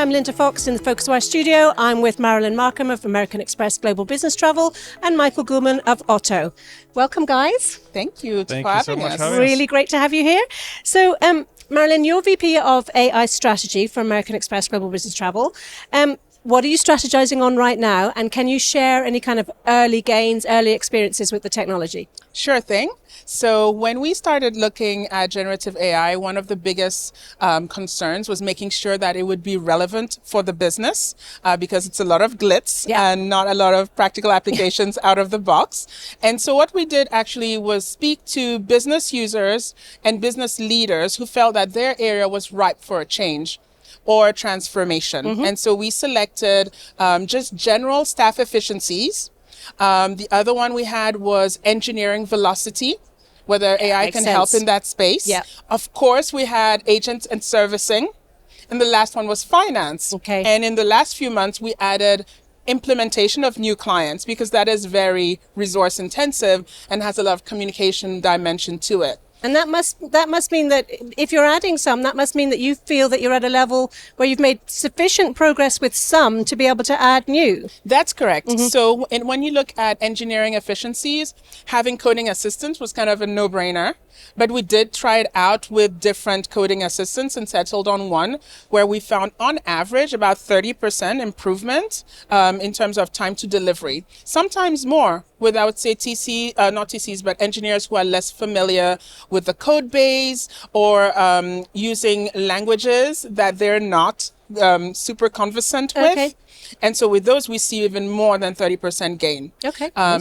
I'm Linda Fox in the Phocuswire studio. I'm with Marilyn Markham of American Express Global Business Travel and Michael Gulmann of Otto. Welcome, guys. Thank you for having us. Really great to have you here. So, Marilyn, you're VP of AI Strategy for American Express Global Business Travel. What are you strategizing on right now? And can you share any kind of early gains, early experiences with the technology? Sure thing. So when we started looking at generative AI, one of the biggest concerns was making sure that it would be relevant for the business because it's a lot of glitz and not a lot of practical applications out of the box. And so what we did actually was speak to business users and business leaders who felt that their area was ripe for a change or transformation. And so we selected just general staff efficiencies. The other one we had was engineering velocity, whether AI can help in that space. Of course, we had agents and servicing. And the last one was finance. And in the last few months, we added implementation of new clients because that is very resource intensive and has a lot of communication dimension to it. And that must mean that if you're adding some, that must mean that you feel that you're at a level where you've made sufficient progress with some to be able to add new. That's correct. So when you look at engineering efficiencies, having coding assistants was kind of a no-brainer. But we did try it out with different coding assistants and settled on one where we found on average about 30% improvement in terms of time to delivery. Sometimes more with, I would say, not TCs, but engineers who are less familiar with the code base or using languages that they're not super conversant with. And so with those, we see even more than 30% gain.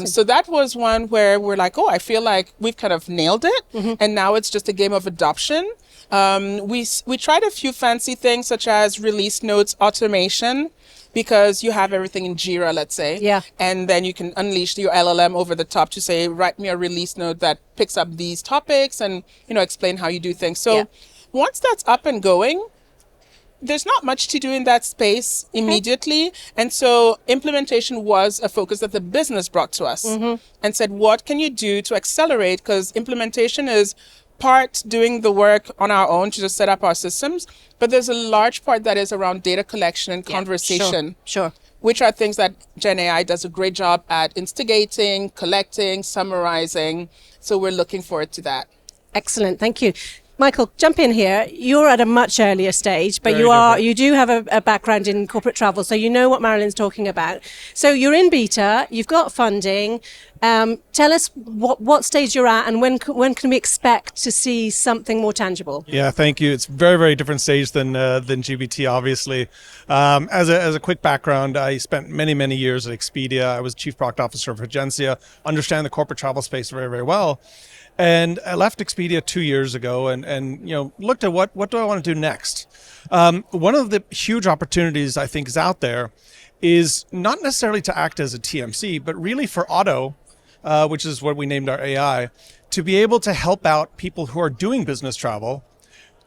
So that was one where we're like, oh, I feel like we've kind of nailed it. And now it's just a game of adoption. We tried a few fancy things such as release notes automation, because you have everything in Jira, let's say. And then you can unleash your LLM over the top to say, write me a release note that picks up these topics and, explain how you do things. So once that's up and going, there's not much to do in that space immediately. And so implementation was a focus that the business brought to us and said, what can you do to accelerate? Because implementation is part doing the work on our own to just set up our systems. But there's a large part that is around data collection and conversation. Which are things that Gen AI does a great job at instigating, collecting, summarizing. So we're looking forward to that. Excellent. Thank you. Michael, jump in here. You're at a much earlier stage, but you do have a background in corporate travel, so you know what Marilyn's talking about. So you're in beta, you've got funding. Tell us what stage you're at and when can we expect to see something more tangible? Yeah, thank you. It's very, very different stage than GBT, obviously. As a quick background, I spent many, many years at Expedia. I was Chief Product Officer for Agencia, understand the corporate travel space very, very well. And I left Expedia 2 years ago and looked at what do I want to do next? One of the huge opportunities I think is out there is not necessarily to act as a TMC, but really for Otto, which is what we named our AI, to be able to help out people who are doing business travel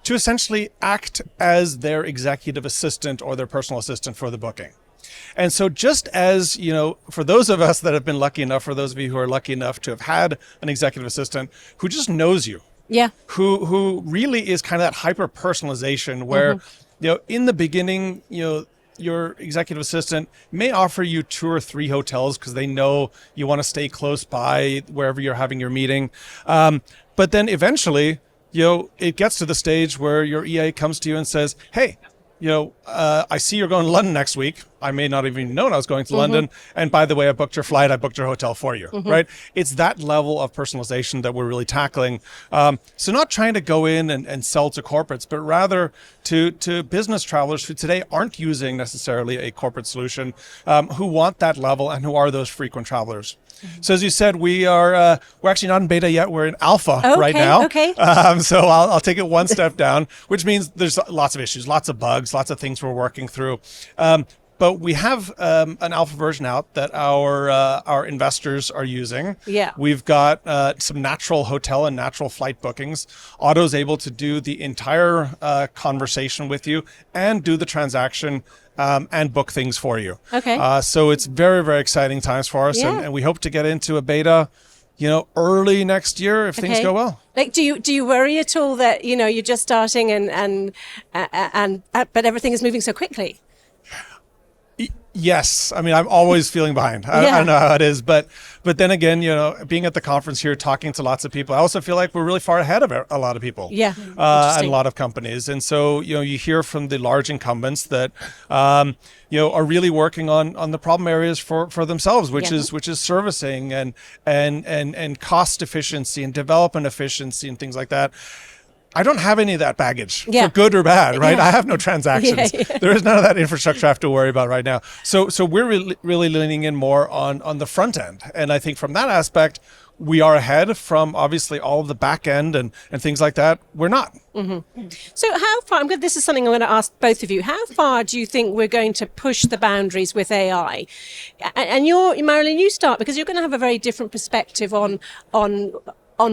to essentially act as their executive assistant or their personal assistant for the booking. And so just as, for those of us that have been lucky enough, for those of you who are lucky enough to have had an executive assistant who just knows you, who really is kind of that hyper personalization where, in the beginning, your executive assistant may offer you 2 or 3 hotels because they know you want to stay close by wherever you're having your meeting. But then eventually, it gets to the stage where your EA comes to you and says, hey, I see you're going to London next week. I may not even know I was going to London. And by the way, I booked your flight. I booked your hotel for you, right? It's that level of personalization that we're really tackling. So not trying to go in and sell to corporates, but rather to business travelers who today aren't using necessarily a corporate solution, who want that level and who are those frequent travelers. So as you said, we're actually not in beta yet. We're in alpha right now. So I'll take it one step down, which means there's lots of issues, lots of bugs, lots of things we're working through. But we have an alpha version out that our investors are using. We've got some natural hotel and natural flight bookings. Otto's able to do the entire conversation with you and do the transaction and book things for you. So it's very, very exciting times for us, and we hope to get into a beta, early next year if things go well. Like, do you worry at all that you're just starting and but everything is moving so quickly? Yes, I mean I'm always feeling behind. I don't know how it is, but then again, being at the conference here, talking to lots of people, I also feel like we're really far ahead of a lot of people. Yeah, and a lot of companies, and so you hear from the large incumbents that are really working on the problem areas for themselves, which is servicing and cost efficiency and development efficiency and things like that. I don't have any of that baggage, for good or bad, right? I have no transactions. There is none of that infrastructure I have to worry about right now. So we're really leaning in more on the front end. And I think from that aspect, we are ahead. From obviously all of the back end and things like that, we're not. Mm-hmm. So how far, this is something I'm going to ask both of you, how far do you think we're going to push the boundaries with AI? And Marilyn, you start, because you're going to have a very different perspective on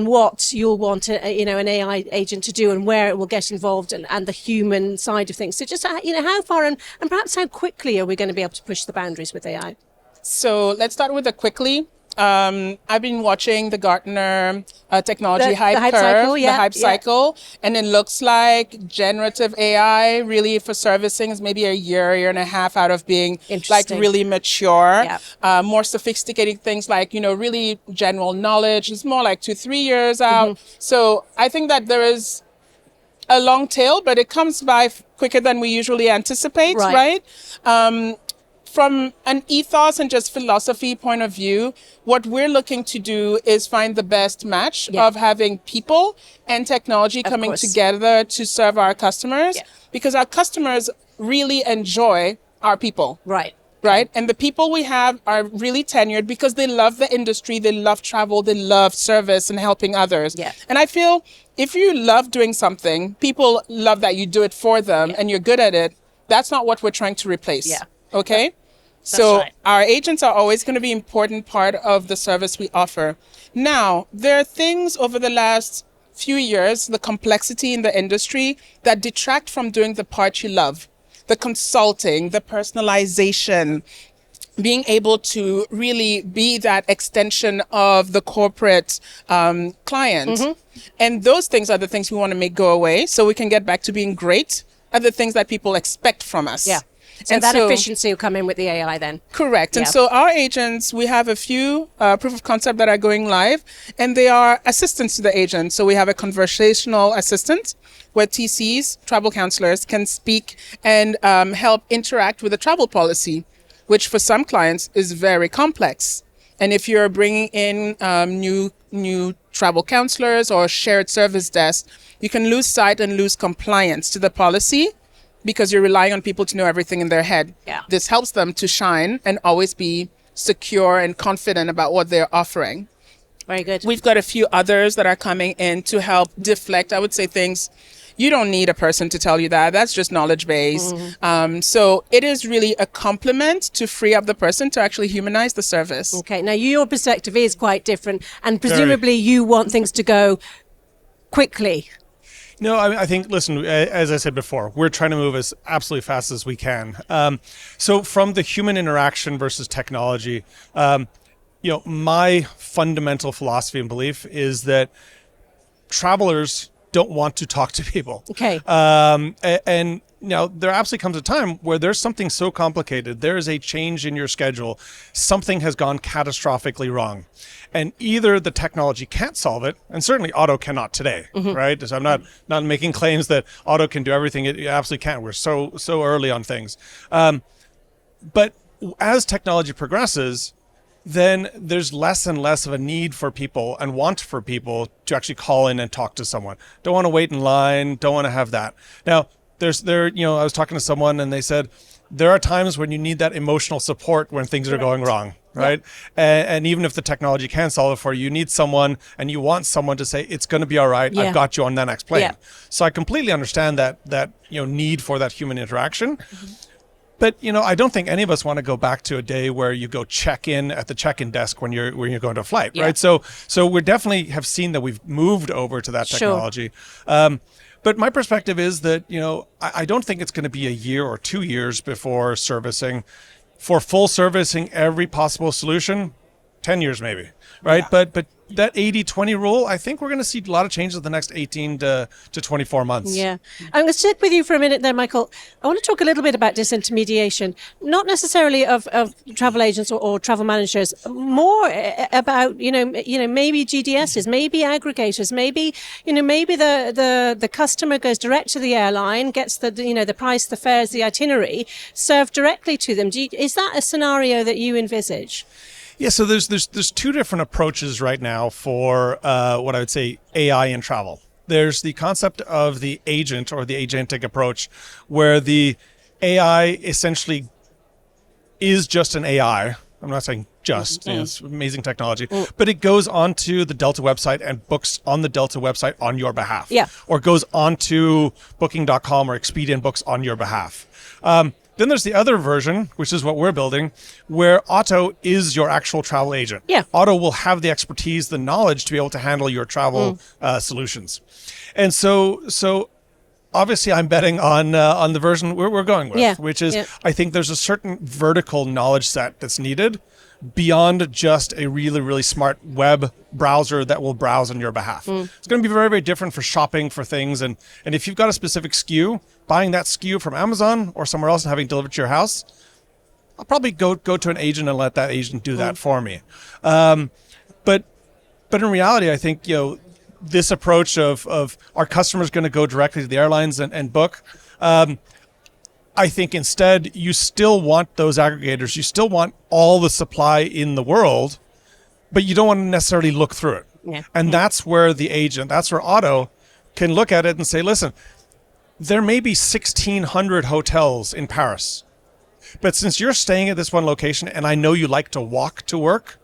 what you'll want an AI agent to do and where it will get involved and the human side of things. So just how far and perhaps how quickly are we going to be able to push the boundaries with AI? So let's start with the quickly. I've been watching the Gartner technology hype curve, the hype cycle, and it looks like generative AI really for servicing is maybe a year and a half out of being like really mature. More sophisticated things like, really general knowledge is more like 2-3 years out. Mm-hmm. So I think that there is a long tail, but it comes by quicker than we usually anticipate, right? From an ethos and just philosophy point of view, what we're looking to do is find the best match of having people and technology coming together to serve our customers, because our customers really enjoy our people. Right. And the people we have are really tenured because they love the industry, they love travel, they love service and helping others. And I feel if you love doing something, people love that you do it for them and you're good at it. That's not what we're trying to replace. Okay? So our agents are always going to be an important part of the service we offer. Now, there are things over the last few years, the complexity in the industry that detract from doing the part you love. The consulting, the personalization, being able to really be that extension of the corporate client. Mm-hmm. And those things are the things we want to make go away so we can get back to being great at the things that people expect from us. So that efficiency will come in with the AI then. Correct. And so our agents, we have a few proof of concept that are going live, and they are assistants to the agent. So we have a conversational assistant where TCs, travel counselors, can speak and help interact with the travel policy, which for some clients is very complex. And if you're bringing in new travel counselors or shared service desk, you can lose sight and lose compliance to the policy, because you're relying on people to know everything in their head. This helps them to shine and always be secure and confident about what they're offering. Very good. We've got a few others that are coming in to help deflect, I would say, things. You don't need a person to tell you that. That's just knowledge base. Mm-hmm. So it is really a complement to free up the person to actually humanize the service. Okay. Now, your perspective is quite different, and presumably you want things to go quickly. No, I think, listen, as I said before, we're trying to move as absolutely fast as we can. So from the human interaction versus technology, my fundamental philosophy and belief is that travelers don't want to talk to people. Okay. And now there absolutely comes a time where there's something so complicated, there is a change in your schedule, something has gone catastrophically wrong. And either the technology can't solve it, and certainly Otto cannot today, right? So I'm not making claims that Otto can do everything. It absolutely can't. We're so early on things. But as technology progresses, then there's less and less of a need for people and want for people to actually call in and talk to someone. Don't want to wait in line, don't want to have that. Now, I was talking to someone and they said, there are times when you need that emotional support when things are going wrong, right? And even if the technology can solve it for you, you need someone and you want someone to say, it's going to be all right. I've got you on the next plane. So I completely understand that need for that human interaction. But, I don't think any of us want to go back to a day where you go check in at the check-in desk when you're going to a flight, right? So we definitely have seen that we've moved over to that technology. But my perspective is that, I don't think it's going to be a year or 2 years before servicing. For full servicing every possible solution, 10 years maybe, right? But that 80-20 rule, I think we're going to see a lot of changes in the next 18 to 24 months. Yeah. I'm going to stick with you for a minute there, Michael. I want to talk a little bit about disintermediation, not necessarily of travel agents or travel managers, more about, maybe GDSs, maybe aggregators, maybe the customer goes direct to the airline, gets the price, the fares, the itinerary served directly to them. Is that a scenario that you envisage? Yeah, so there's two different approaches right now for what I would say AI in travel. There's the concept of the agent or the agentic approach, where the AI essentially is just an AI. I'm not saying just, it's amazing technology, but it goes onto the Delta website and books on the Delta website on your behalf. Yeah. Or goes onto booking.com or Expedia and books on your behalf. Then there's the other version, which is what we're building, where Otto is your actual travel agent. Yeah. Otto will have the expertise, the knowledge to be able to handle your travel solutions. And so obviously I'm betting on the version we're going with, which is I think there's a certain vertical knowledge set that's needed beyond just a really, really smart web browser that will browse on your behalf. It's going to be very, very different for shopping for things. And if you've got a specific SKU, buying that SKU from Amazon or somewhere else and having it delivered to your house, I'll probably go to an agent and let that agent do that for me. But in reality, I think, this approach of our customers going to go directly to the airlines and book, I think instead you still want those aggregators. You still want all the supply in the world, but you don't want to necessarily look through it. Yeah. And that's where the agent, that's where Otto can look at it and say, listen, there may be 1,600 hotels in Paris, but since you're staying at this one location and I know you like to walk to work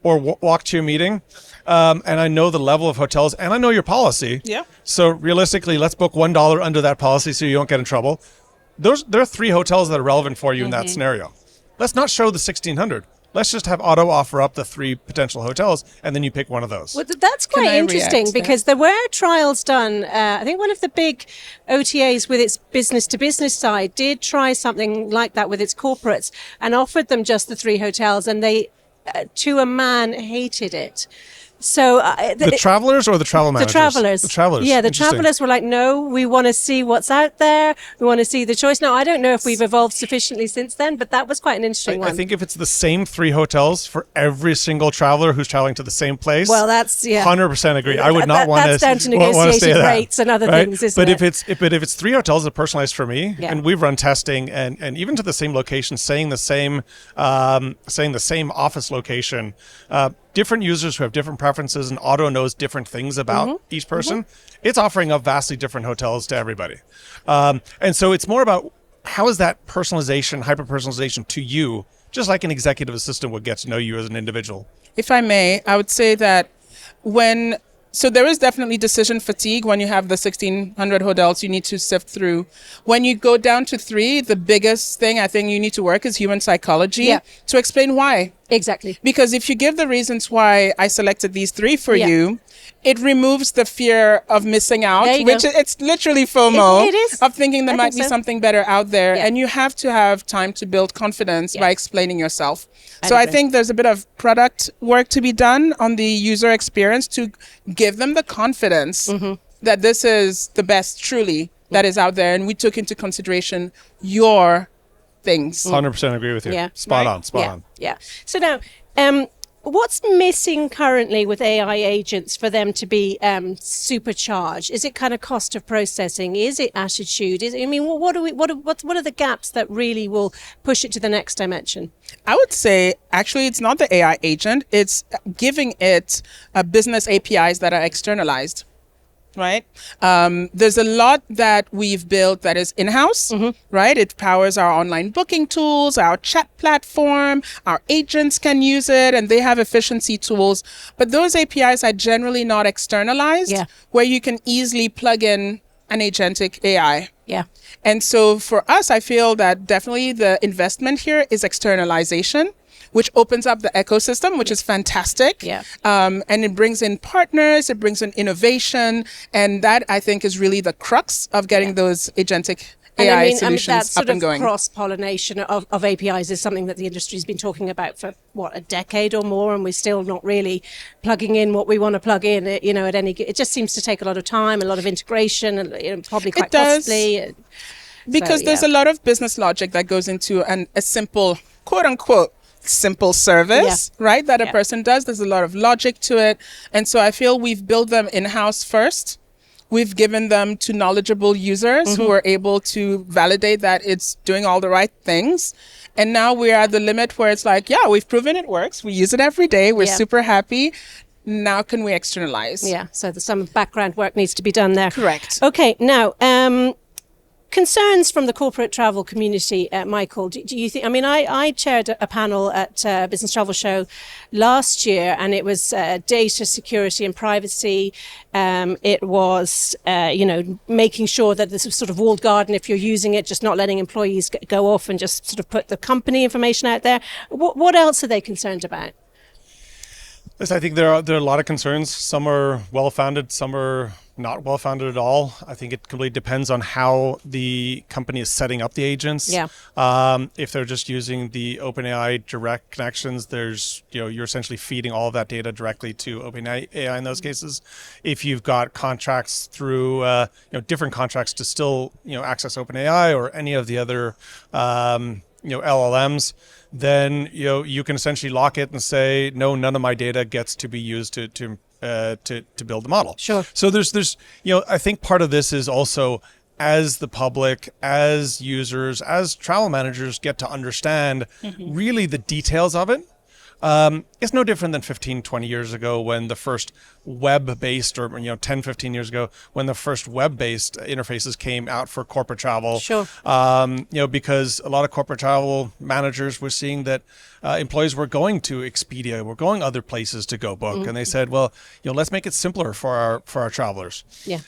or walk to your meeting, and I know the level of hotels and I know your policy. Yeah. So realistically, let's book $1 under that policy so you don't get in trouble. There are 3 hotels that are relevant for you in that scenario. Let's not show the 1,600. Let's just have Otto offer up the 3 potential hotels, and then you pick one of those. Well, that's quite interesting because there were trials done. I think one of the big OTAs with its business-to-business side did try something like that with its corporates and offered them just the 3 hotels, and they, to a man, hated it. So the travelers or the travel managers? The travelers. Yeah, the travelers were like, no, we want to see what's out there. We want to see the choice. Now, I don't know if we've evolved sufficiently since then, but that was quite an interesting one. I think if it's the same 3 hotels for every single traveler who's traveling to the same place, well, that's 100% agree. I would not want to. That's down to negotiation rates and other things, isn't it? But if it's 3 hotels that are personalized for me, and we've run testing, and even to the same location, saying the same office location. Different users who have different preferences, and Otto knows different things about each person. It's offering up vastly different hotels to everybody. And so it's more about how is that personalization, hyper-personalization to you, just like an executive assistant would get to know you as an individual. If I may, I would say that so there is definitely decision fatigue when you have the 1,600 hotels you need to sift through. When you go down to 3, the biggest thing I think you need to work is human psychology to explain why. Exactly. Because if you give the reasons why I selected these 3 for you, it removes the fear of missing out, which it's literally FOMO it is. of thinking there might be something better out there. And you have to have time to build confidence by explaining yourself. So I think there's a bit of product work to be done on the user experience to give them the confidence that this is the best truly that is out there. And we took into consideration your things. 100% agree with you. Yeah. Spot on. Yeah. So now, what's missing currently with AI agents for them to be supercharged? Is it kind of cost of processing? Is it attitude? What are the gaps that really will push it to the next dimension? I would say actually it's not the AI agent. It's giving it business APIs that are externalized. Right? There's a lot that we've built that is in-house, right? It powers our online booking tools, our chat platform, our agents can use it, and they have efficiency tools. But those APIs are generally not externalized, where you can easily plug in an agentic AI. Yeah. And so for us, I feel that definitely the investment here is externalization, which opens up the ecosystem, which is fantastic. Yeah. And it brings in partners, it brings in innovation. And that, I think, is really the crux of getting those agentic AI solutions that sort up and of going. cross-pollination of APIs is something that the industry's been talking about for, what, a decade or more, and we're still not really plugging in what we want to plug in, at any... It just seems to take a lot of time, a lot of integration, and probably quite costly. Because there's a lot of business logic that goes into a simple, quote-unquote, simple service, right, that a person does. There's a lot of logic to it. And so I feel we've built them in-house first. We've given them to knowledgeable users who are able to validate that it's doing all the right things. And now we're at the limit where it's like, yeah, we've proven it works. We use it every day. We're super happy. Now can we externalize? Yeah, so some background work needs to be done there. Correct. Okay, now... concerns from the corporate travel community, Michael, do you think, I chaired a panel at Business Travel Show last year, and it was data security and privacy. It was, making sure that there's a sort of walled garden if you're using it, just not letting employees go off and just sort of put the company information out there. What else are they concerned about? Yes, I think there are a lot of concerns. Some are well-founded, some are not well-founded at all. I think it completely depends on how the company is setting up the agents. Yeah. If they're just using the OpenAI direct connections, you're essentially feeding all of that data directly to OpenAI in those cases. If you've got contracts through, different contracts to still, access OpenAI or any of the other, LLMs, then you can essentially lock it and say, no, none of my data gets to be used to build the model. Sure. So there's I think part of this is also, as the public, as users, as travel managers get to understand really the details of it. It's no different than 15, 20 years ago when the first web-based, or 10, 15 years ago when the first web-based interfaces came out for corporate travel. Sure. Because a lot of corporate travel managers were seeing that employees were going to Expedia, were going other places to go book, and they said, well, let's make it simpler for our travelers. Yeah.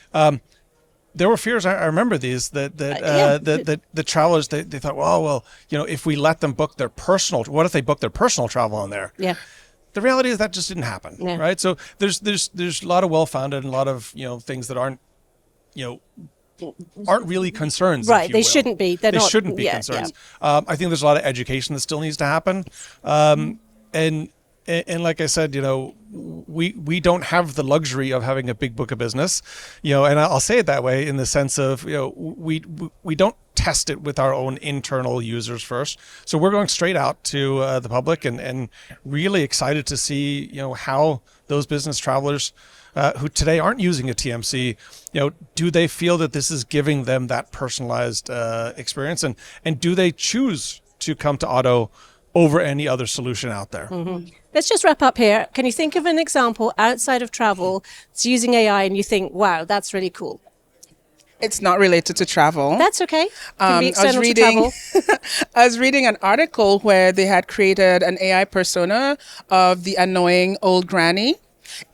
There were fears. I remember these that the travelers they thought, well, if we let them book their personal, what if they book their personal travel on there? Yeah. The reality is that just didn't happen, right? So there's a lot of well-founded and a lot of things that aren't really concerns. Right, they shouldn't be. They shouldn't be concerns. Yeah. I think there's a lot of education that still needs to happen, and like I said, we don't have the luxury of having a big book of business, and I'll say it that way in the sense of, we don't test it with our own internal users first. So we're going straight out to the public and really excited to see, how those business travelers who today aren't using a TMC, do they feel that this is giving them that personalized experience, and do they choose to come to Otto over any other solution out there? Mm-hmm. Let's just wrap up here. Can you think of an example outside of travel that's using AI and you think, wow, that's really cool? It's not related to travel. That's okay. Can be external to travel. I was reading an article where they had created an AI persona of the annoying old granny,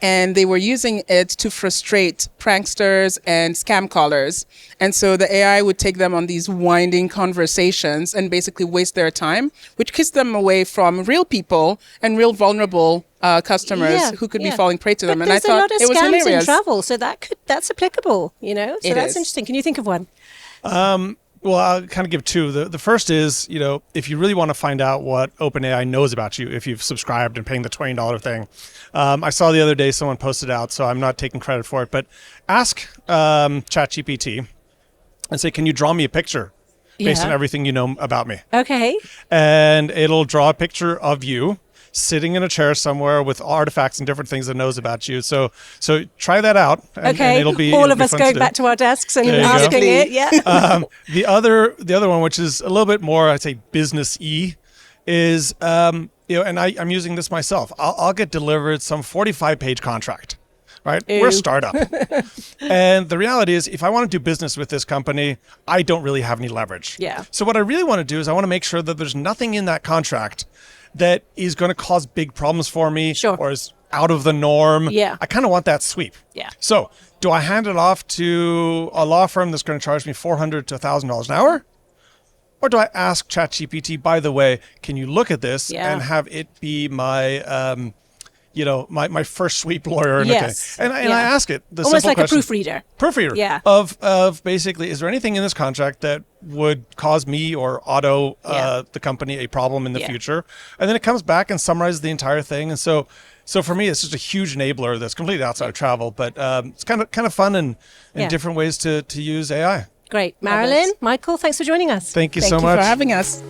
and they were using it to frustrate pranksters and scam callers. And so the AI would take them on these winding conversations and basically waste their time, which keeps them away from real people and real vulnerable customers who could be falling prey to them. But and I thought it was hilarious. there's a lot of scams in travel, so that's applicable, So that's interesting. Can you think of one? Well, I'll kind of give two. The first is, if you really want to find out what OpenAI knows about you, if you've subscribed and paying the $20 thing. I saw the other day someone posted out, so I'm not taking credit for it, but ask ChatGPT and say, can you draw me a picture based on everything you know about me? Okay. And it'll draw a picture of you sitting in a chair somewhere with artifacts and different things it knows about you. So try that out. And it'll be all of us going back to our desks and asking it. Yeah. The other one, which is a little bit more, I'd say, business-y, is and I'm using this myself. I'll get delivered some 45-page contract. Right? Ew. We're a startup. And the reality is, if I want to do business with this company, I don't really have any leverage. Yeah. So what I really want to do is I want to make sure that there's nothing in that contract that is going to cause big problems for me or is out of the norm. Yeah. I kind of want that sweep. Yeah. So do I hand it off to a law firm that's going to charge me $400 to $1,000 an hour? Or do I ask ChatGPT, by the way, can you look at this and have it be my... my first sweep lawyer. And I ask it the almost simple like question, a proofreader. Proofreader. Yeah. Of basically, is there anything in this contract that would cause me or Otto, the company, a problem in the future. And then it comes back and summarizes the entire thing. And so for me, it's just a huge enabler that's completely outside of travel, but it's kind of fun and different ways to use AI. Great. Marilyn, Michael, thanks for joining us. Thank you so Thank you much for having us.